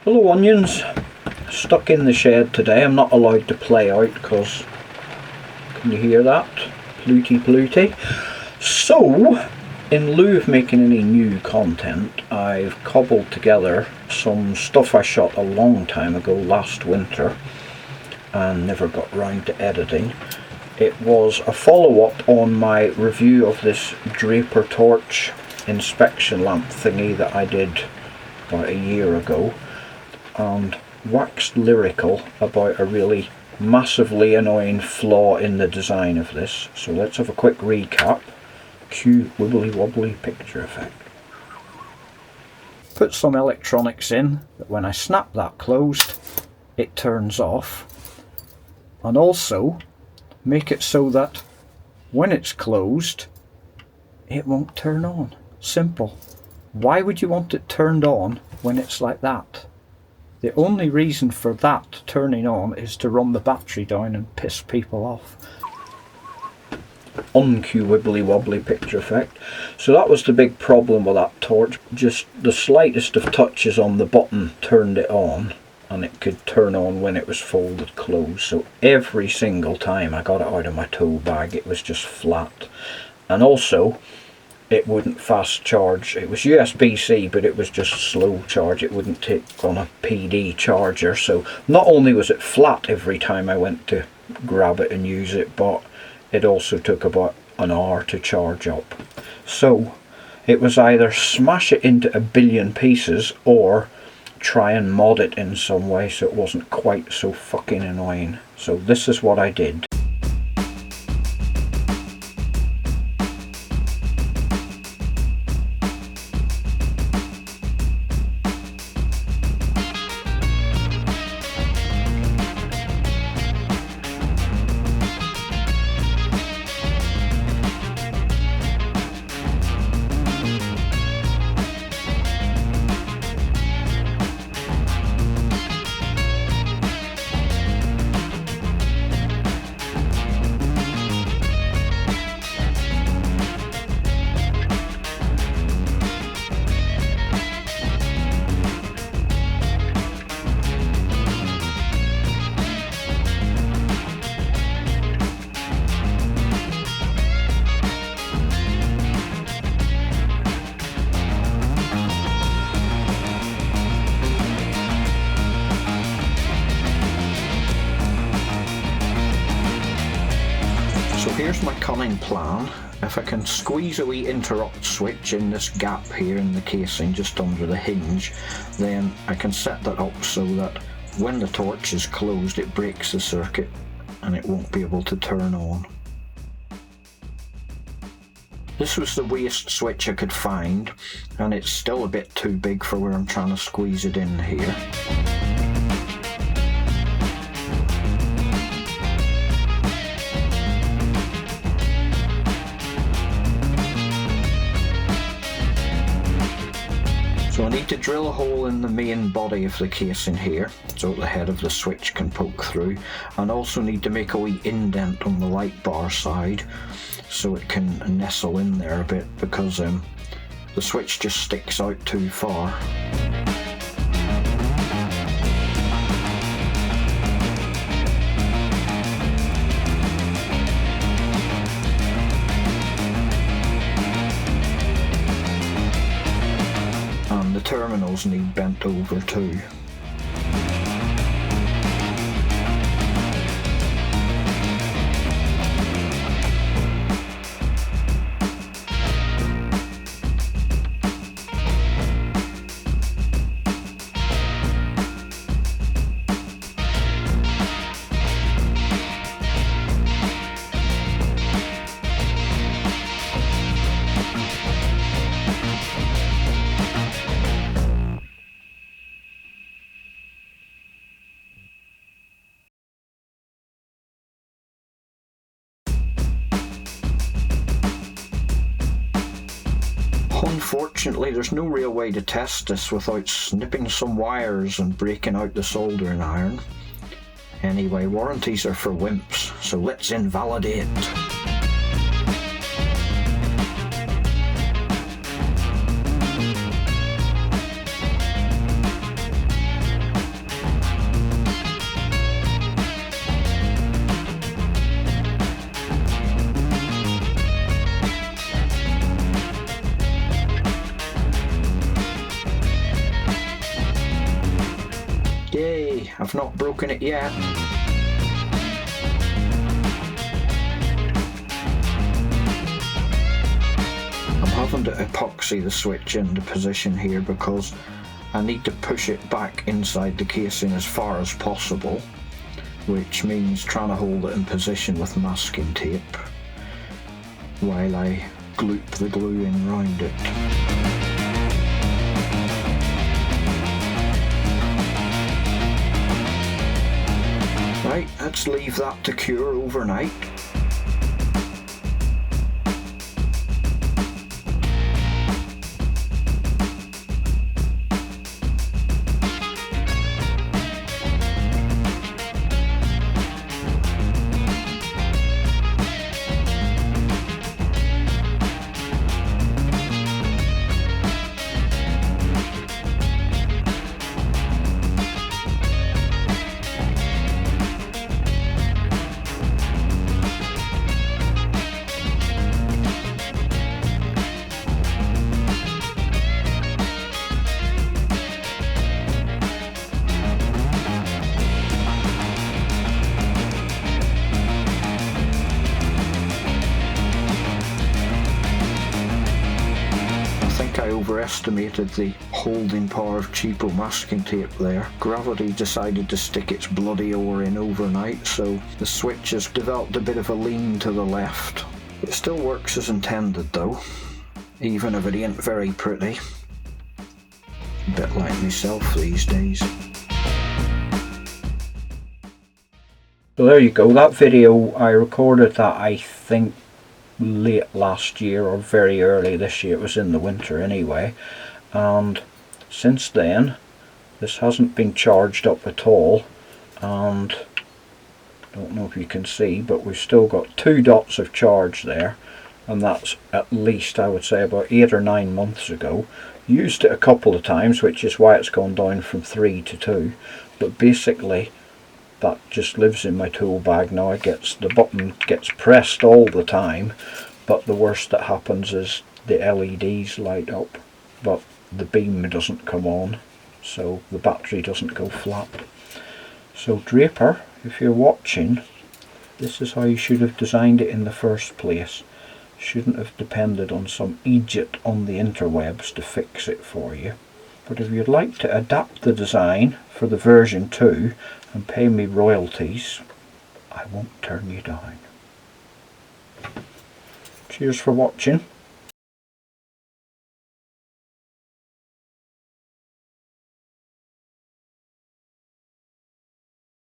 Hello onions, stuck in the shed today. I'm not allowed to play out because, can you hear that? Pluty pluty. So, in lieu of making any new content, I've cobbled together some stuff I shot a long time ago last winter and never got round to editing. It was a follow-up on my review of this Draper torch inspection lamp thingy that I did about a year ago, and waxed lyrical about a really massively annoying flaw in the design of this. So let's have a quick recap. Cue wibbly wobbly picture effect. Put some electronics in that when I snap that closed it turns off, and also make it so that when it's closed it won't turn on. Simple. Why would you want it turned on when it's like that? The only reason for that turning on is to run the battery down and piss people off. Uncue wibbly wobbly picture effect. So that was the big problem with that torch. Just the slightest of touches on the button turned it on, and it could turn on when it was folded closed. So every single time I got it out of my tool bag it was just flat. And also it wouldn't fast charge. It was USB-C, but it was just slow charge. It wouldn't take on a PD charger. So not only was it flat every time I went to grab it and use it, but it also took about an hour to charge up. So it was either smash it into a billion pieces or try and mod it in some way so it wasn't quite so fucking annoying. So this is what I did. So here's my cunning plan. If I can squeeze a wee interrupt switch in this gap here in the casing just under the hinge, then I can set that up so that when the torch is closed it breaks the circuit and it won't be able to turn on. This was the waste switch I could find, and it's still a bit too big for where I'm trying to squeeze it in here. So I need to drill a hole in the main body of the casing here so the head of the switch can poke through, and also need to make a wee indent on the light bar side so it can nestle in there a bit, because the switch just sticks out too far. The terminals need bent over too. Unfortunately, there's no real way to test this without snipping some wires and breaking out the soldering iron. Anyway, warranties are for wimps, so let's invalidate. Yay, I've not broken it yet. I'm having to epoxy the switch into position here because I need to push it back inside the casing as far as possible, which means trying to hold it in position with masking tape while I gloop the glue in round it. Right, let's leave that to cure overnight. I overestimated the holding power of cheapo masking tape there. Gravity decided to stick its bloody oar in overnight, so the switch has developed a bit of a lean to the left. It still works as intended though, even if it ain't very pretty. A bit like myself these days. So there you go, that video I recorded that I think late last year or very early this year. It was in the winter anyway, and since then this hasn't been charged up at all, and I don't know if you can see, but we've still got 2 dots of charge there, and that's at least, I would say, about 8 or 9 months ago. Used it a couple of times, which is why it's gone down from 3 to 2, but basically that just lives in my tool bag now. The button gets pressed all the time, but the worst that happens is the LEDs light up, but the beam doesn't come on, so the battery doesn't go flat. So Draper, if you're watching, this is how you should have designed it in the first place. Shouldn't have depended on some idiot on the interwebs to fix it for you. But if you'd like to adapt the design for the version 2 and pay me royalties, I won't turn you down. Cheers for watching.